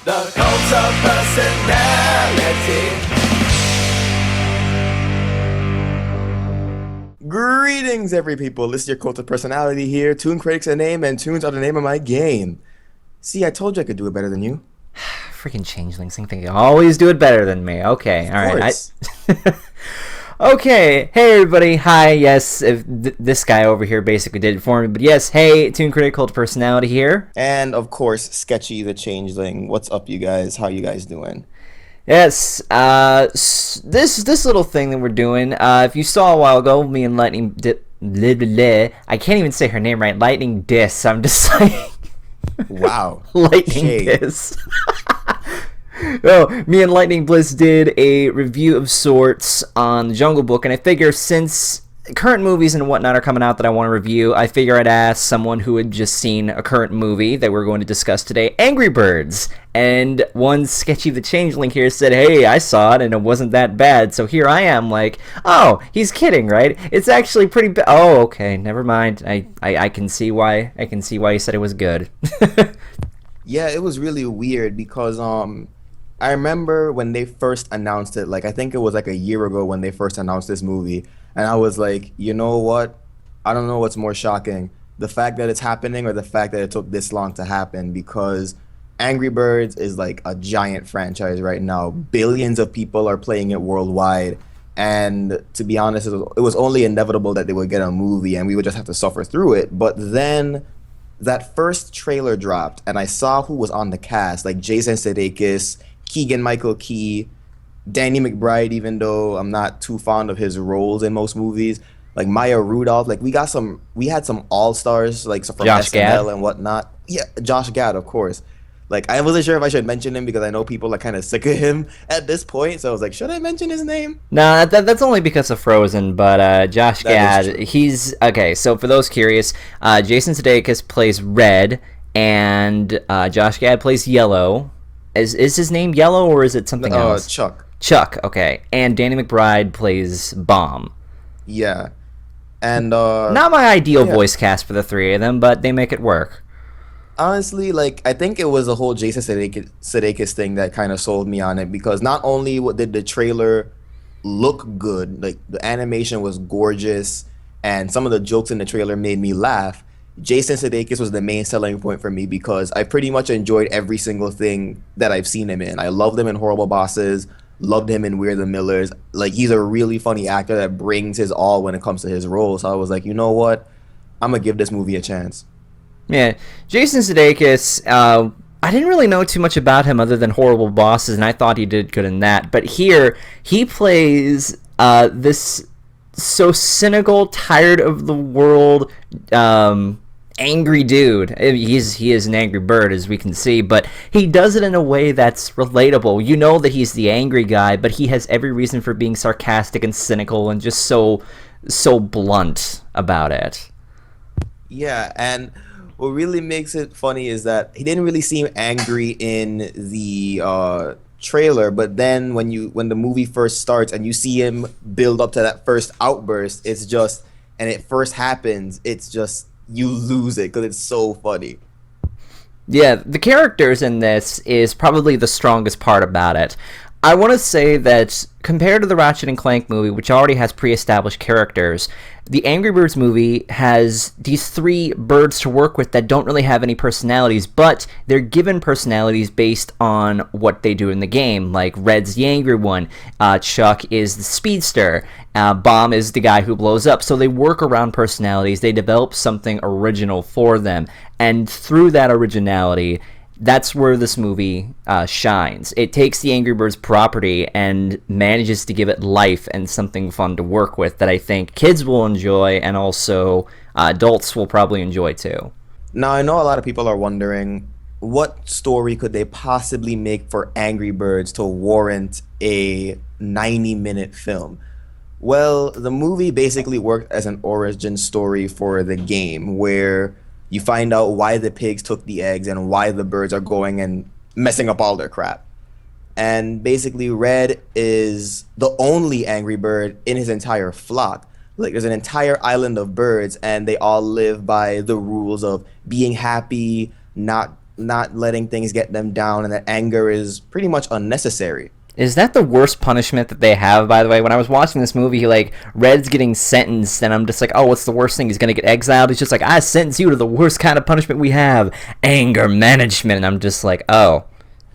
The cult of personality. Greetings, every people. This is your cult of personality here. ToonKritic's a name, and tunes are the name of my game. See, I told you I could do it better than you. Freaking changelings think they always do it better than me. Okay, Of all right. course. Okay, hey everybody. Hi, yes, if this guy over here basically did it for me, but yes, hey, ToonKritic Cult of Personality here. And of course, Sketchy the Changeling. What's up, you guys? How you guys doing? Yes, this little thing that we're doing, if you saw a while ago, me and I can't even say her name right, Lightning Diss, I'm just like... Wow. Lightning Shade. Diss. Oh, me and Lightning Bliss did a review of sorts on the Jungle Book, and I figure since current movies and whatnot are coming out that I want to review, I figure I'd ask someone who had just seen a current movie that we're going to discuss today, Angry Birds. And one Sketchy the Changeling here said, hey, I saw it and it wasn't that bad. So here I am like, oh, he's kidding, right? It's actually pretty bad. Oh, okay, never mind. I can see why. I can see why he said it was good. Yeah, it was really weird because I remember when they first announced it, like I think it was like a year ago when they first announced this movie, and I was like, you know what? I don't know what's more shocking, the fact that it's happening or the fact that it took this long to happen, because Angry Birds is like a giant franchise right now. Billions of people are playing it worldwide, and to be honest, it was only inevitable that they would get a movie and we would just have to suffer through it. But then that first trailer dropped and I saw who was on the cast, like Jason Sudeikis, Keegan-Michael Key, Danny McBride, even though I'm not too fond of his roles in most movies, like Maya Rudolph. Like we had some all-stars like from Josh SNL Gad. and whatnot. Yeah, Josh Gad, of course. Like I wasn't sure if I should mention him because I know people are kind of sick of him at this point. So I was like, should I mention his name? No, that's only because of Frozen, but Josh That is Gad, true. he's... Okay, so for those curious, Jason Sudeikis plays Red, and Josh Gad plays Yellow. Is his name Yellow, or is it something else? Chuck. Chuck, okay. And Danny McBride plays Bomb. Yeah, and Not my ideal yeah. voice cast for the three of them, but they make it work. Honestly, like I think it was the whole Jason Sudeikis thing that kind of sold me on it, because not only did the trailer look good, like the animation was gorgeous, and some of the jokes in the trailer made me laugh. Jason Sudeikis was the main selling point for me because I pretty much enjoyed every single thing that I've seen him in. I loved him in Horrible Bosses, loved him in We're the Millers. Like he's a really funny actor that brings his all when it comes to his roles. So I was like, you know what? I'm gonna give this movie a chance. Yeah, Jason Sudeikis, I didn't really know too much about him other than Horrible Bosses, and I thought he did good in that. But here, he plays this so cynical, tired of the world, angry dude. He is an angry bird, as we can see, but he does it in a way that's relatable. You know that he's the angry guy, but he has every reason for being sarcastic and cynical and just so blunt about it. Yeah, and what really makes it funny is that he didn't really seem angry in the trailer, but then when the movie first starts and you see him build up to that first outburst, it's just, and it first happens, it's just, you lose it because it's so funny. Yeah, the characters in this is probably the strongest part about it. I want to say that compared to the Ratchet and Clank movie, which already has pre-established characters, the Angry Birds movie has these three birds to work with that don't really have any personalities, but they're given personalities based on what they do in the game. Like Red's the angry one, Chuck is the speedster, Bomb is the guy who blows up. So they work around personalities, they develop something original for them, and through that originality, that's where this movie shines. It takes the Angry Birds property and manages to give it life and something fun to work with that I think kids will enjoy, and also adults will probably enjoy too. Now, I know a lot of people are wondering, what story could they possibly make for Angry Birds to warrant a 90-minute film? Well, the movie basically worked as an origin story for the game, where you find out why the pigs took the eggs and why the birds are going and messing up all their crap. And basically, Red is the only angry bird in his entire flock. Like, there's an entire island of birds, and they all live by the rules of being happy, not not letting things get them down, and that anger is pretty much unnecessary. Is that the worst punishment that they have, by the way? When I was watching this movie, like, Red's getting sentenced, and I'm just like, oh, what's the worst thing? He's going to get exiled? He's just like, I sentence you to the worst kind of punishment we have, anger management. And I'm just like, oh,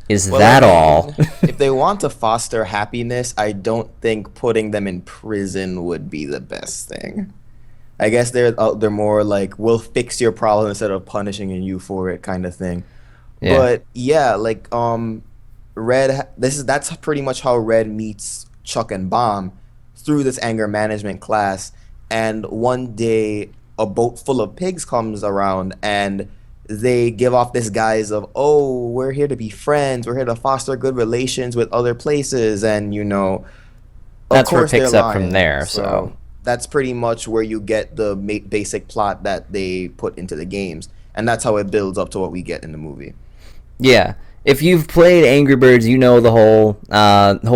is that all? If they want to foster happiness, I don't think putting them in prison would be the best thing. I guess they're more like, we'll fix your problem instead of punishing you for it kind of thing. Yeah. But yeah, like that's pretty much how Red meets Chuck and Bomb, through this anger management class. And one day a boat full of pigs comes around, and they give off this guise of, oh, we're here to be friends, we're here to foster good relations with other places, and That's where it they're picks up from lying. there, so. That's pretty much where you get the basic plot that they put into the games, and that's how it builds up to what we get in the movie. Yeah. If you've played Angry Birds, you know the whole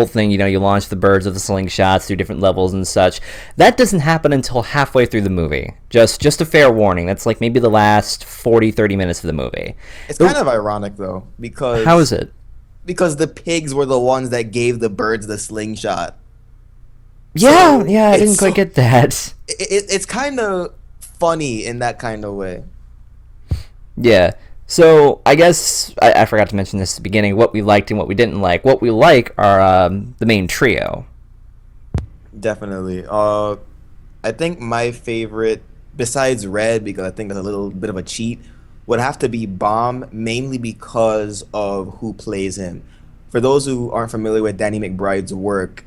thing. You launch the birds with the slingshots through different levels and such. That doesn't happen until halfway through the movie. Just a fair warning. That's like maybe the last 40, 30 minutes of the movie. It's kind of ironic, though, because... How is it? Because the pigs were the ones that gave the birds the slingshot. Yeah, So I didn't it's quite get that. It's kind of funny in that kind of way. Yeah. So I guess I forgot to mention this at the beginning, what we liked and what we didn't like. What we like are the main trio. Definitely. I think my favorite, besides Red, because I think that's a little bit of a cheat, would have to be Bomb, mainly because of who plays him. For those who aren't familiar with Danny McBride's work,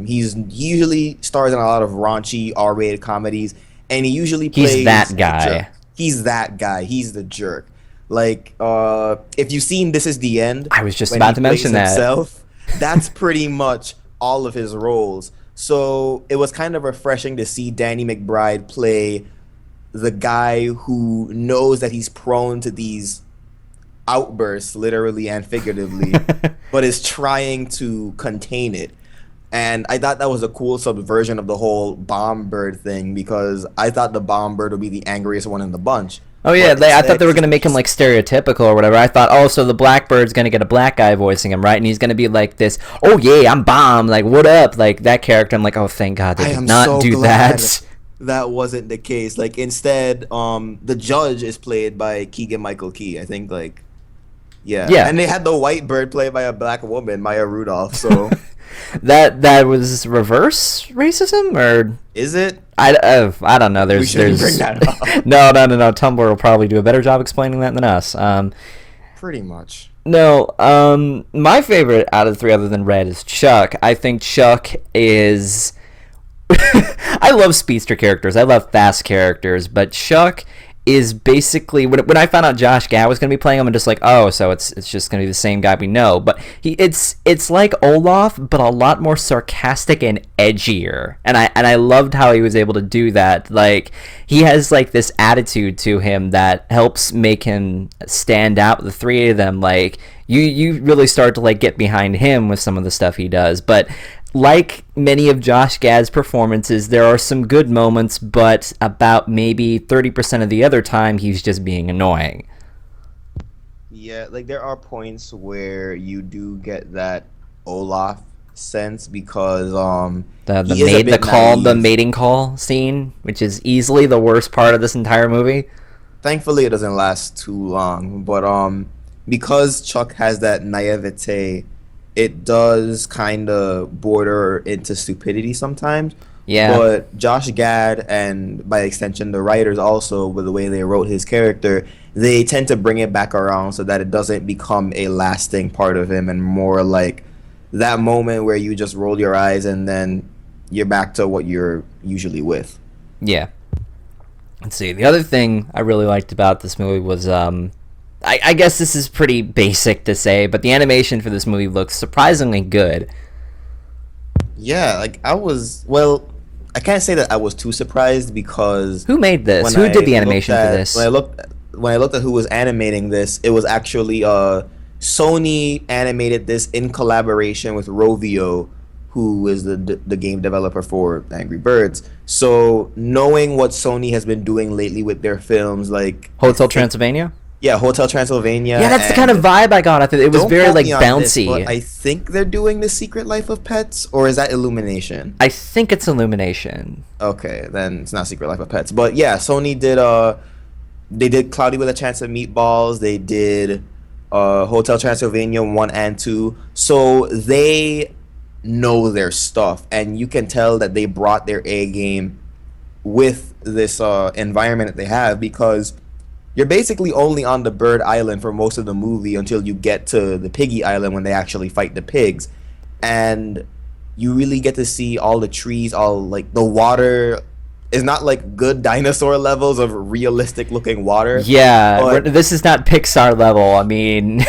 he usually stars in a lot of raunchy R-rated comedies, and he usually plays... He's that the guy. jerk. He's that guy. He's the jerk. Like, if you've seen This Is the End... I was just when about he to mention plays that. himself, that's pretty much all of his roles. So it was kind of refreshing to see Danny McBride play the guy who knows that he's prone to these outbursts, literally and figuratively, but is trying to contain it. And I thought that was a cool subversion of the whole bomb bird thing, because I thought the bomb bird would be the angriest one in the bunch. Oh yeah, But I thought they were instead, gonna make him like stereotypical or whatever. I thought, oh, so the Blackbird's gonna get a black guy voicing him, right? And he's gonna be like this, oh yeah, I'm Bomb, like what up, like that character. I'm like, oh thank God they I did am not so do glad that. that wasn't the case. Like, instead, the judge is played by Keegan-Michael Key. I think, like, yeah. And they had the white bird played by a black woman, Maya Rudolph. So That was reverse racism, or is it? I don't know. We shouldn't bring that up. No. Tumblr will probably do a better job explaining that than us. Pretty much. No, my favorite out of the three, other than Red, is Chuck. I think Chuck is... I love speedster characters. I love fast characters, but Chuck is basically... When I found out Josh Gad was going to be playing him, I'm just like, oh, so it's just going to be the same guy we know. But it's like Olaf, but a lot more sarcastic and edgier. And I loved how he was able to do that. Like, he has like this attitude to him that helps make him stand out with the three of them. Like, you really start to like get behind him with some of the stuff he does. But like many of Josh Gad's performances, there are some good moments, but about maybe 30% of the other time, he's just being annoying. Yeah, like there are points where you do get that Olaf sense, because the mating call scene, which is easily the worst part of this entire movie. Thankfully, it doesn't last too long, but because Chuck has that naivete, it does kind of border into stupidity sometimes. Yeah. But Josh Gad, and by extension the writers also, with the way they wrote his character, they tend to bring it back around so that it doesn't become a lasting part of him, and more like that moment where you just roll your eyes and then you're back to what you're usually with. Yeah. Let's see. The other thing I really liked about this movie was I guess this is pretty basic to say, but the animation for this movie looks surprisingly good. Yeah, like I can't say that I was too surprised, because Who made this? Who did the animation for this? When I looked at who was animating this, it was actually Sony animated this in collaboration with Rovio, who is the game developer for Angry Birds. So knowing what Sony has been doing lately with their films, like Hotel Transylvania? Yeah, Hotel Transylvania. Yeah, that's the kind And of vibe I got. I thought it was don't very quote like me on this, but bouncy. I think they're doing The Secret Life of Pets, or is that Illumination? I think it's Illumination. Okay, then it's not Secret Life of Pets. But yeah, Sony did they did Cloudy with a Chance of Meatballs. They did Hotel Transylvania 1 and 2. So they know their stuff, and you can tell that they brought their A game with this environment that they have, because you're basically only on the bird island for most of the movie until you get to the piggy island when they actually fight the pigs. And you really get to see all the trees, all like the water is not like good dinosaur levels of realistic looking water, Yeah, but this is not Pixar level. I mean,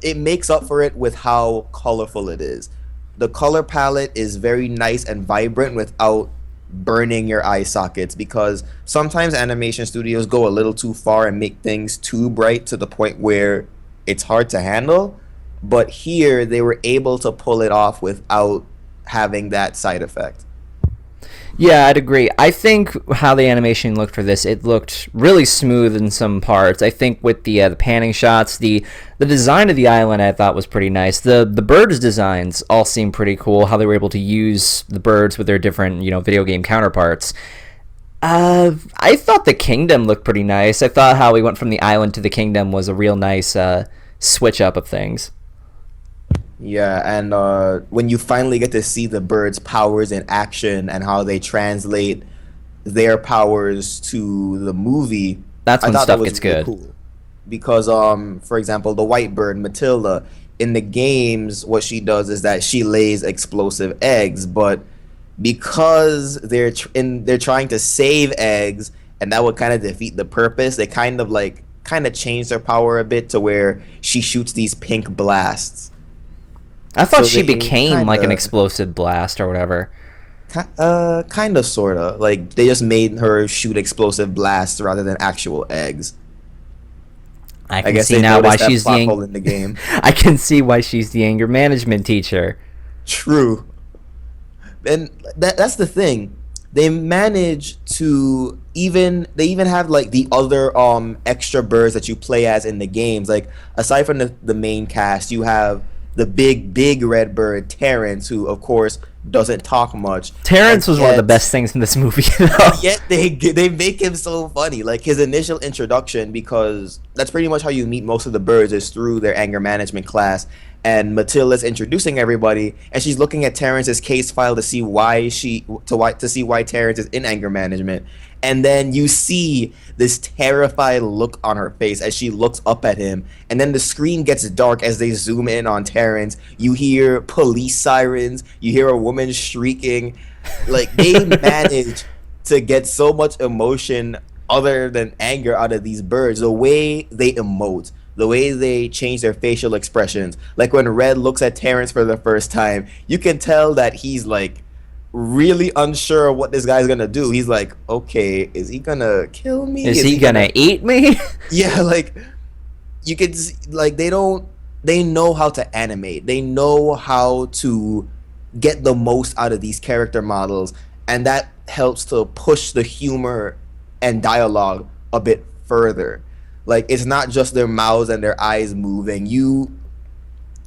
it makes up for it with how colorful it is. The color palette is very nice and vibrant without burning your eye sockets, because sometimes animation studios go a little too far and make things too bright to the point where it's hard to handle. But here they were able to pull it off without having that side effect. yeah, I'd agree. I think how the animation looked for this, it looked really smooth in some parts. I think with the panning shots, the design of the island I thought was pretty nice. The birds designs all seem pretty cool. How they were able to use the birds with their different video game counterparts. I thought the kingdom looked pretty nice. I thought how we went from the island to the kingdom was a real nice switch up of things. Yeah, and when you finally get to see the birds' powers in action and how they translate their powers to the movie, That's I when thought that stuff was gets really good. cool. Because, for example, the white bird, Matilda, in the games, what she does is that she lays explosive eggs, but because they're trying to save eggs, and that would kind of defeat the purpose, they kind of change their power a bit to where she shoots these pink blasts. I thought So she they became kind like an of explosive blast or whatever. kind of, sort of. Like, they just made her shoot explosive blasts rather than actual eggs. I I can guess see they now why noticed that she's plot the hole in the game. I can see why she's the anger management teacher. True. And that's the thing. They manage to they even have like the other extra birds that you play as in the games. Like, aside from the main cast, you have the big red bird Terrence, who of course doesn't talk much. And Terrence was one of the best things in this movie, though. yet they make him so funny. Like, his initial introduction, because that's pretty much how you meet most of the birds, is through their anger management class. And Matilda's introducing everybody, and she's looking at Terrence's case file to see why Terrence is in anger management. And then you see this terrified look on her face as she looks up at him, and then the screen gets dark as they zoom in on Terrence. You hear police sirens, you hear a woman shrieking. Like, they manage to get so much emotion other than anger out of these birds. The way they emote, the way they change their facial expressions. Like, when Red looks at Terrence for the first time, you can tell that he's like really unsure of what this guy's gonna do. He's like, okay, is he gonna kill me? Is he gonna eat me? Yeah, like, you could like, they know how to animate. They know how to get the most out of these character models, and that helps to push the humor and dialogue a bit further. Like, it's not just their mouths and their eyes moving.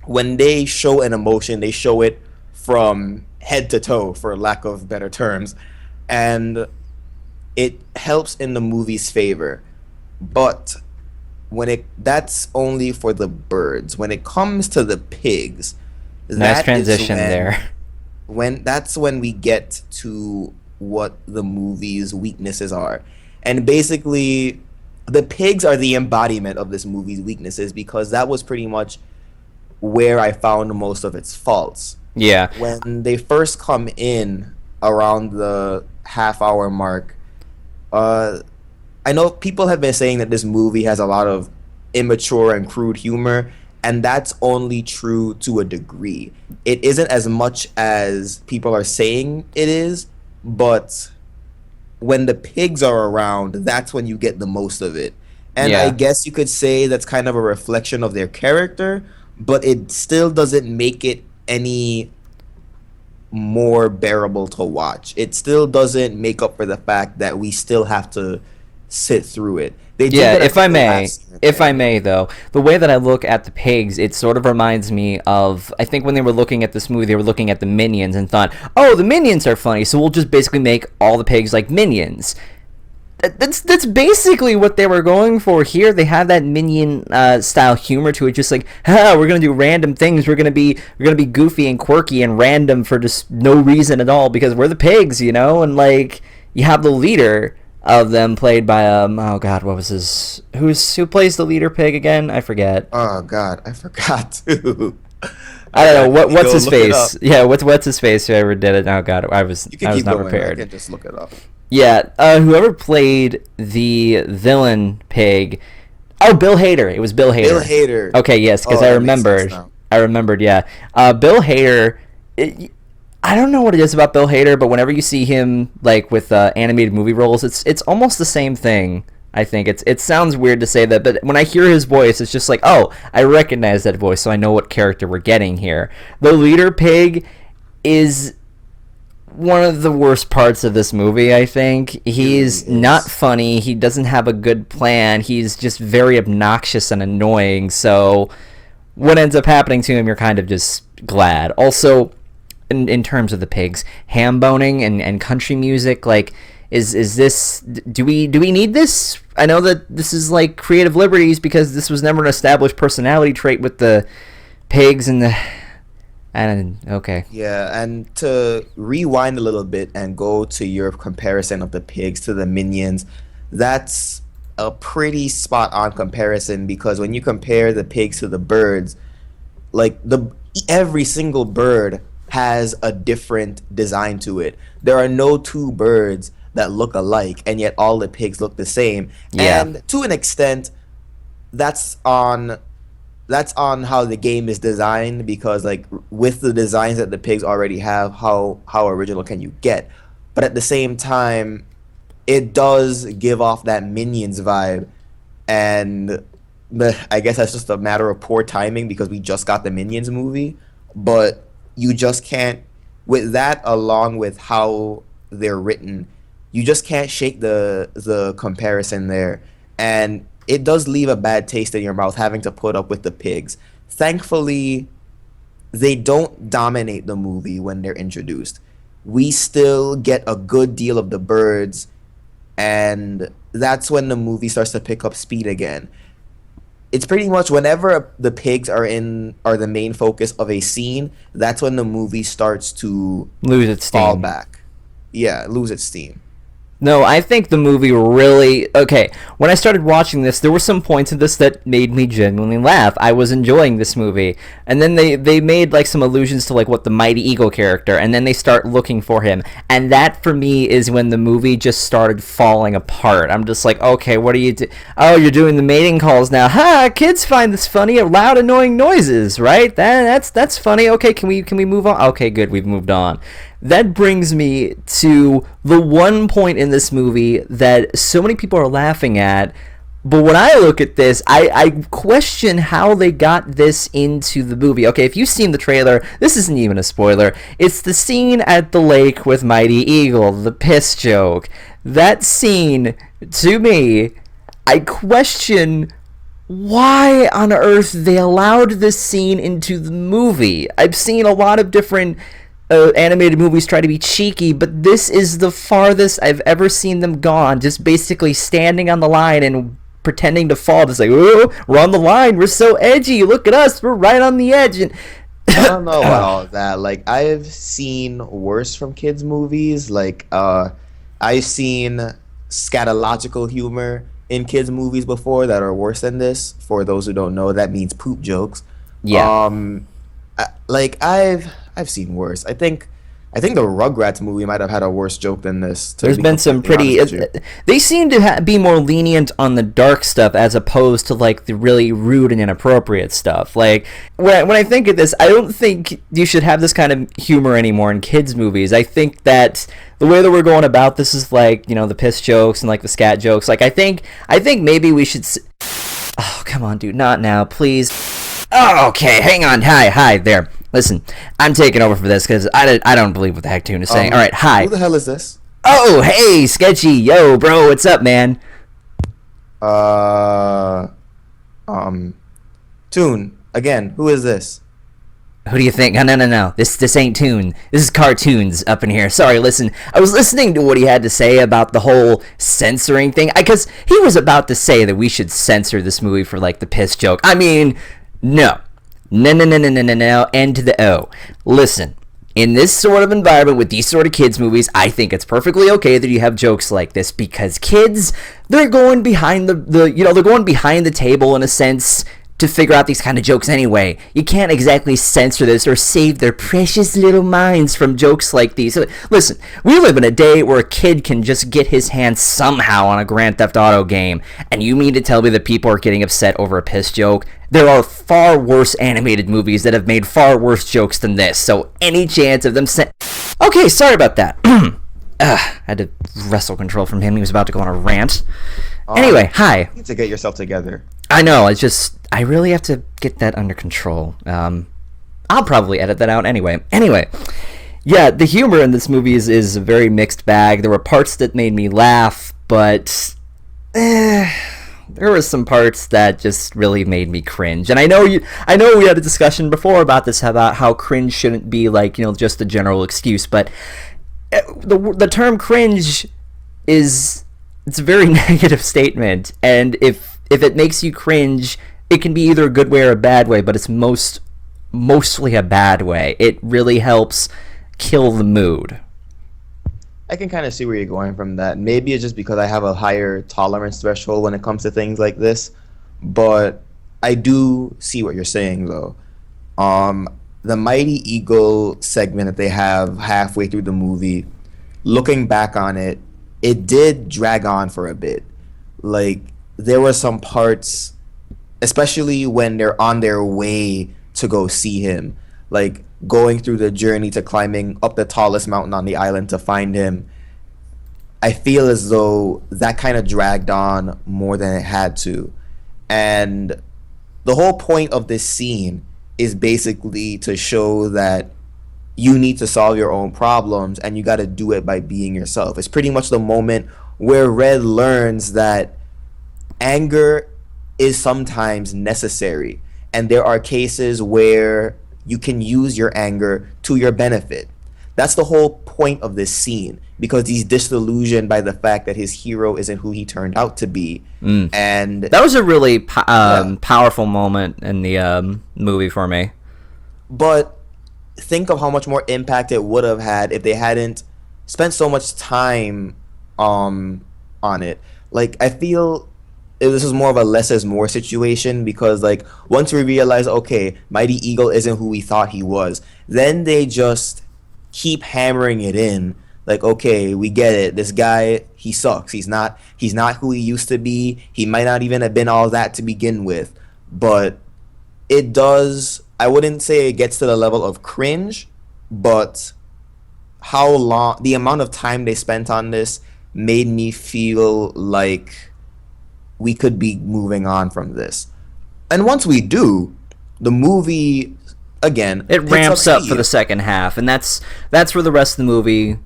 When they show an emotion, they show it from head to toe, for lack of better terms, and it helps in the movie's favor. But that's only for the birds. When it comes to the pigs, Nice that is transition there. that's when we get to what the movie's weaknesses are. And basically, the pigs are the embodiment of this movie's weaknesses, because that was pretty much where I found most of its faults. Yeah. When they first come in around the half-hour mark, I know people have been saying that this movie has a lot of immature and crude humor, and that's only true to a degree. It isn't as much as people are saying it is, but when the pigs are around, that's when you get the most of it. And Yeah. I guess you could say that's kind of a reflection of their character, but it still doesn't make it any more bearable to watch. It still doesn't make up for the fact that we still have to sit through it. They did Yeah, that if I at the may, last scene if I there. may, though, the way that I look at the pigs, it sort of reminds me of, I think when they were looking at this movie, they were looking at the Minions and thought, oh, the Minions are funny, so we'll just basically make all the pigs like Minions. That's basically what they were going for here. They have that Minion style humor to it, just like, we're gonna do random things. We're gonna be goofy and quirky and random for just no reason at all because we're the pigs, and like you have the leader of them played by oh god, what was his who plays the leader pig again? I forget. Oh God, I forgot to. I don't know what's Go his look it face. up. Yeah, what's his face? Whoever did it? Oh god, I was You can keep not going. I prepared. can just look it up. Yeah, whoever played the villain pig. Oh, Bill Hader. It was Bill Hader. Bill Hader. Okay, yes, because Oh, I that makes sense remembered. now. I remembered. Yeah, Bill Hader. I don't know what it is about Bill Hader, but whenever you see him like with animated movie roles, it's almost the same thing. I think it sounds weird to say that, but when I hear his voice, it's just like, oh, I recognize that voice, so I know what character we're getting here. The leader pig is one of the worst parts of this movie, I think. He's really is. not funny. He doesn't have a good plan. He's just very obnoxious and annoying. So what ends up happening to him, you're kind of just glad. Also, in terms of the pigs, ham boning and country music, like, is this, do we need this? I know that this is like creative liberties because this was never an established personality trait with the pigs and the... Okay. Yeah, and to rewind a little bit and go to your comparison of the pigs to the minions, that's a pretty spot on comparison because when you compare the pigs to the birds, like every single bird has a different design to it. There are no two birds that look alike, and yet all the pigs look the same. Yeah. And to an extent, that's on how the game is designed because like with the designs that the pigs already have, how original can you get? But at the same time, it does give off that Minions vibe, and I guess that's just a matter of poor timing because we just got the Minions movie. But you just can't, with that along with how they're written, you just can't shake the comparison there, and it does leave a bad taste in your mouth having to put up with the pigs. Thankfully, they don't dominate the movie when they're introduced. We still get a good deal of the birds, and that's when the movie starts to pick up speed again. It's pretty much whenever the pigs are the main focus of a scene, that's when the movie starts to Lose its steam. fall back. Yeah, lose its steam. No, I think the movie really... Okay, when I started watching this, there were some points in this that made me genuinely laugh. I was enjoying this movie. And then they made like some allusions to like what the Mighty Eagle character, and then they start looking for him. And that for me is when the movie just started falling apart. I'm just like, okay, what are you do? Oh, you're doing the mating calls now. Ha! Kids find this funny, loud, annoying noises, right? That's funny. Okay, can we move on? Okay, good, we've moved on. That brings me to the one point in this movie that so many people are laughing at, but when I look at this, I question how they got this into the movie. Okay, if you've seen the trailer, this isn't even a spoiler. It's the scene at the lake with Mighty Eagle, the piss joke. That scene, to me, I question why on earth they allowed this scene into the movie. I've seen a lot of different animated movies try to be cheeky, but this is the farthest I've ever seen them gone, just basically standing on the line and pretending to fall. Just like, oh, we're on the line, we're so edgy, look at us, we're right on the edge. And I don't know about all that. Like, I've seen worse from kids' movies. Like, I've seen scatological humor in kids' movies before that are worse than this. For those who don't know, that means poop jokes. Yeah. I've seen worse. I think the Rugrats movie might have had a worse joke than this. There's been some pretty... They seem to be more lenient on the dark stuff as opposed to, like, the really rude and inappropriate stuff. Like, when I think of this, I don't think you should have this kind of humor anymore in kids' movies. I think that the way that we're going about this is, like, you know, the piss jokes and, like, the scat jokes. Like, I think maybe we should... Oh, come on, dude. Not now, please. Oh, okay, hang on. Hi, there. Listen, I'm taking over for this because I don't believe what the heck Toon is saying. All right, hi. Who the hell is this? Oh, hey, Sketchy. Yo, bro, what's up, man? Uh, um, Tune again. Who is this? Who do you think? No. This ain't Toon. This is Cartoons up in here. Sorry, listen. I was listening to what he had to say about the whole censoring thing. Because he was about to say that we should censor this movie for, like, the piss joke. I mean, no. No. N to the O. Listen. In this sort of environment with these sort of kids movies, I think it's perfectly okay that you have jokes like this because kids, they're going behind they're going behind the table in a sense to figure out these kind of jokes anyway. You can't exactly censor this or save their precious little minds from jokes like these. Listen, we live in a day where a kid can just get his hands somehow on a Grand Theft Auto game, and you mean to tell me that people are getting upset over a piss joke? There are far worse animated movies that have made far worse jokes than this, so any chance of them Okay, sorry about that. I had to wrestle control from him. He was about to go on a rant. Anyway, hi. You need to get yourself together. I know, I really have to get that under control. I'll probably edit that out anyway. Anyway, yeah, the humor in this movie is a very mixed bag. There were parts that made me laugh, but there were some parts that just really made me cringe. And I know we had a discussion before about this, about how cringe shouldn't be like, just a general excuse, but the term cringe it's a very negative statement, and if it makes you cringe, it can be either a good way or a bad way, but it's mostly a bad way. It really helps kill the mood. I can kind of see where you're going from that. Maybe it's just because I have a higher tolerance threshold when it comes to things like this, but I do see what you're saying though. The Mighty Eagle segment that they have halfway through the movie, looking back on it, it did drag on for a bit. Like, there were some parts, especially when they're on their way to go see him, like going through the journey to climbing up the tallest mountain on the island to find him. I feel as though that kind of dragged on more than it had to. And the whole point of this scene is basically to show that you need to solve your own problems and you got to do it by being yourself. It's pretty much the moment where Red learns that anger is sometimes necessary, and there are cases where you can use your anger to your benefit. That's the whole point of this scene, because he's disillusioned by the fact that his hero isn't who he turned out to be. And that was a really powerful moment in the movie for me. But think of how much more impact it would have had if they hadn't spent so much time on it. Like, I feel this is more of a less is more situation, because like once we realize, okay, Mighty Eagle isn't who we thought he was, then they just keep hammering it in, like, okay, we get it, this guy, he sucks, he's not who he used to be, he might not even have been all that to begin with. But it does, I wouldn't say it gets to the level of cringe, but the amount of time they spent on this made me feel like we could be moving on from this. And once we do, the movie, again, it ramps up for the second half, and that's where the rest of the movie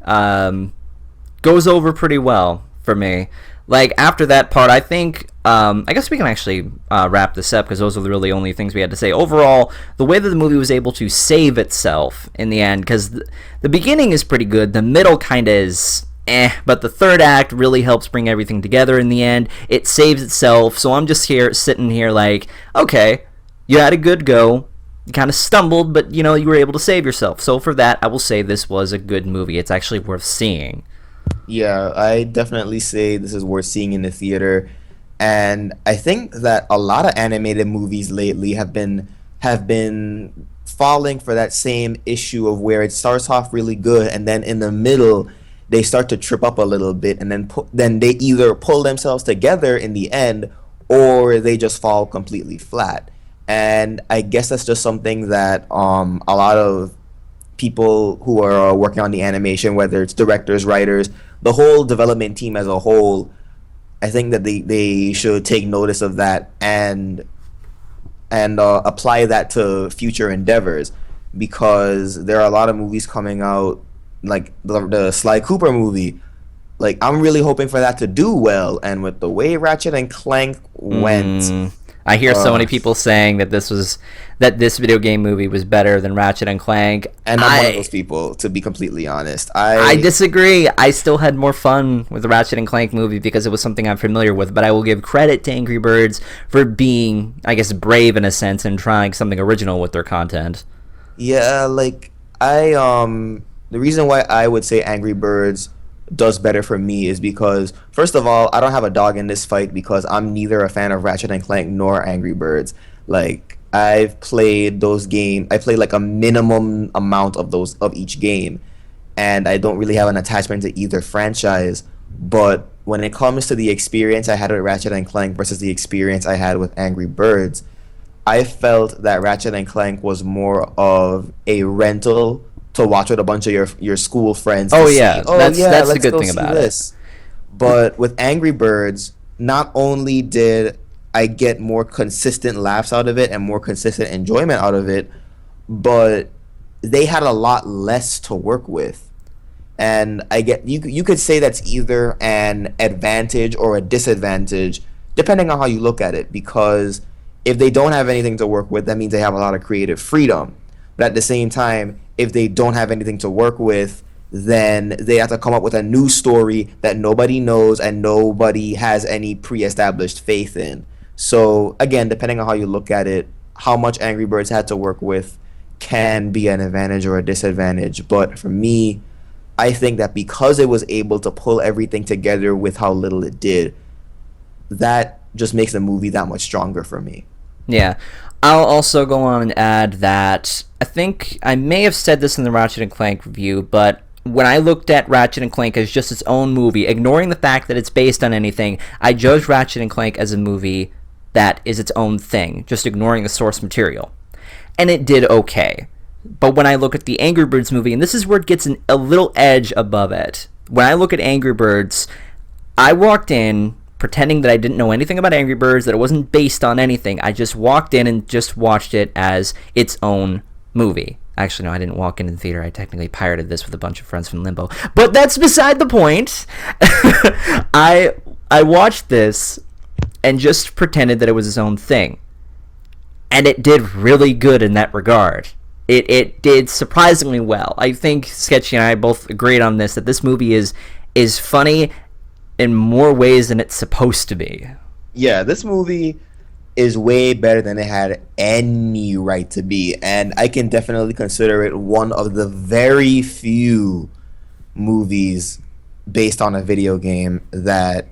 goes over pretty well for me. Like, after that part, I think, I guess we can actually wrap this up, because those are really only things we had to say. Overall, the way that the movie was able to save itself in the end, because the beginning is pretty good, the middle kind of is but the third act really helps bring everything together in the end. It saves itself, so I'm just sitting here like, okay, you had a good go, you kind of stumbled, but you were able to save yourself. So for that, I will say this was a good movie. It's actually worth seeing. Yeah, I definitely say this is worth seeing in the theater. And I think that a lot of animated movies lately have been falling for that same issue of where it starts off really good, and then in the middle they start to trip up a little bit, and then they either pull themselves together in the end, or they just fall completely flat. And I guess that's just something that a lot of people who are working on the animation, whether it's directors, writers, the whole development team as a whole, I think that they should take notice of that and apply that to future endeavors, because there are a lot of movies coming out, like the Sly Cooper movie. like I'm really hoping for that to do well. And with the way Ratchet and Clank went, I hear so many people saying that this video game movie was better than Ratchet and Clank. and I'm one of those people, to be completely honest. I disagree. I still had more fun with the Ratchet and Clank movie because it was something I'm familiar with, but I will give credit to Angry Birds for being, I guess, brave in a sense and trying something original with their content. Yeah, like the reason why I would say Angry Birds does better for me is because, first of all, I don't have a dog in this fight because I'm neither a fan of Ratchet and Clank nor Angry Birds. Like, I've played those games. I played like a minimum amount of those of each game, and I don't really have an attachment to either franchise. But when it comes to the experience I had with Ratchet and Clank versus the experience I had with Angry Birds, I felt that Ratchet and Clank was more of a rental to watch with a bunch of your school friends. Oh to yeah, see, that's the let's good go thing see about this. But with Angry Birds, not only did I get more consistent laughs out of it and more consistent enjoyment out of it, but they had a lot less to work with. And I get you could say that's either an advantage or a disadvantage depending on how you look at it, because if they don't have anything to work with, that means they have a lot of creative freedom. But at the same time, if they don't have anything to work with, then they have to come up with a new story that nobody knows and nobody has any pre-established faith in. So again, depending on how you look at it, how much Angry Birds had to work with can be an advantage or a disadvantage. But for me, I think that because it was able to pull everything together with how little it did, that just makes the movie that much stronger for me. Yeah. I'll also go on and add that I think I may have said this in the Ratchet and Clank review, but when I looked at Ratchet and Clank as just its own movie, ignoring the fact that it's based on anything, I judged Ratchet and Clank as a movie that is its own thing, just ignoring the source material. And it did okay. But when I look at the Angry Birds movie, and this is where it gets a little edge above it, when I look at Angry Birds, I walked in pretending that I didn't know anything about Angry Birds, that it wasn't based on anything. I just walked in and just watched it as its own movie. Actually, no, I didn't walk into the theater. I technically pirated this with a bunch of friends from Limbo. But that's beside the point. I watched this and just pretended that it was its own thing. And it did really good in that regard. It did surprisingly well. I think Sketchy and I both agreed on this, that this movie is funny in more ways than it's supposed to be. Yeah, this movie is way better than it had any right to be, and I can definitely consider it one of the very few movies based on a video game that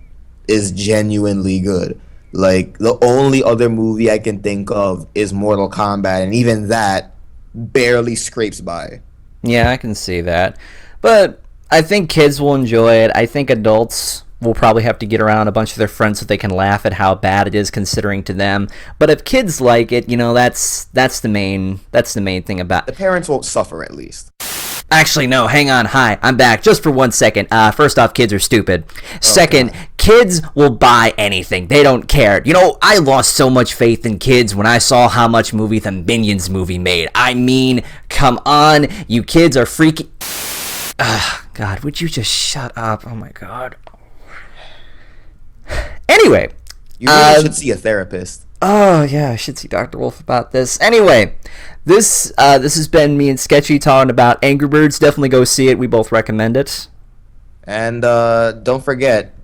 is genuinely good. Like, the only other movie I can think of is Mortal Kombat, and even that barely scrapes by. Yeah, I can see that. But I think kids will enjoy it. I think adults will probably have to get around a bunch of their friends so they can laugh at how bad it is considering to them. But if kids like it, that's the main thing about The parents won't suffer, at least. Actually, no, hang on. Hi, I'm back. Just for 1 second. First off, kids are stupid. Second, God. Kids will buy anything. They don't care. I lost so much faith in kids when I saw how much movie the Minions movie made. I mean, come on. You kids are freaky. God, would you just shut up? Oh, my God. Anyway. You really should see a therapist. Oh, yeah, I should see Dr. Wolf about this. Anyway, this has been me and Sketchy talking about Angry Birds. Definitely go see it. We both recommend it. And don't forget,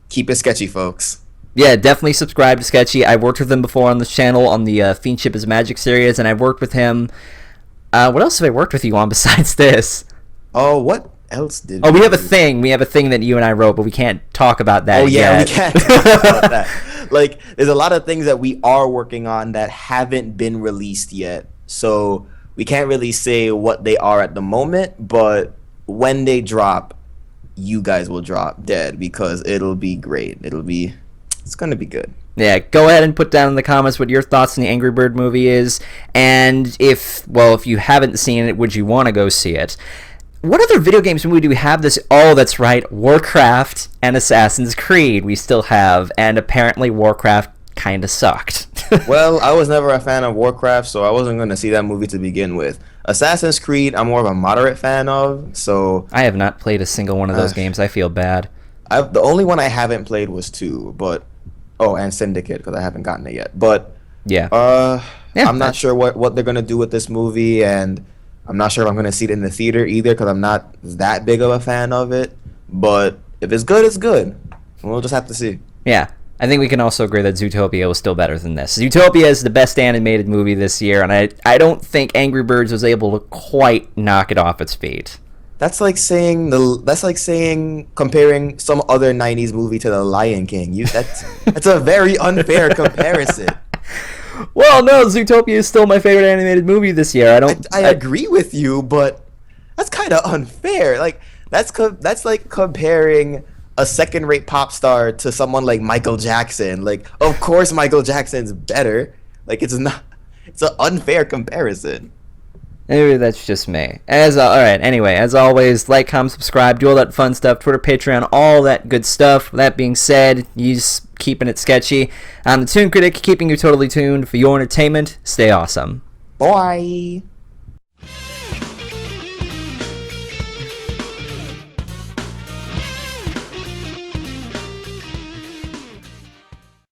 keep it sketchy, folks. Yeah, definitely subscribe to Sketchy. I worked with him before on this channel on the Fiendship is Magic series, and I've worked with him. What else have I worked with you on besides this? Oh, what else did we have a thing. We have a thing that you and I wrote, but we can't talk about that yet. We can't talk about that. Like, there's a lot of things that we are working on that haven't been released yet. So we can't really say what they are at the moment, but when they drop, you guys will drop dead because it'll be great. It's going to be good. Yeah, go ahead and put down in the comments what your thoughts on the Angry Bird movie is, and if you haven't seen it, would you want to go see it? What other video games do we have this? Oh, that's right, Warcraft and Assassin's Creed we still have, and apparently Warcraft kind of sucked. Well, I was never a fan of Warcraft, so I wasn't going to see that movie to begin with. Assassin's Creed, I'm more of a moderate fan of, so... I have not played a single one of those games. I feel bad. The only one I haven't played was 2, but and Syndicate because I haven't gotten it yet. But Yeah. Yeah, I'm not sure what they're gonna do with this movie, and I'm not sure if I'm gonna see it in the theater either because I'm not that big of a fan of it. But if it's good, it's good. We'll just have to see. Yeah. I think we can also agree that Zootopia was still better than this. Zootopia is the best animated movie this year, and I don't think Angry Birds was able to quite knock it off its feet. That's like saying comparing some other '90s movie to The Lion King. That's a very unfair comparison. Well, no, Zootopia is still my favorite animated movie this year. I agree with you, but that's kind of unfair. Like that's like comparing a second-rate pop star to someone like Michael Jackson. Like, of course Michael Jackson's better. Like, it's not. It's an unfair comparison. Maybe that's just me. All right. Anyway, as always, like, comment, subscribe, do all that fun stuff. Twitter, Patreon, all that good stuff. With that being said, you's keeping it sketchy. I'm the Toon Critic, keeping you totally tuned for your entertainment. Stay awesome. Bye.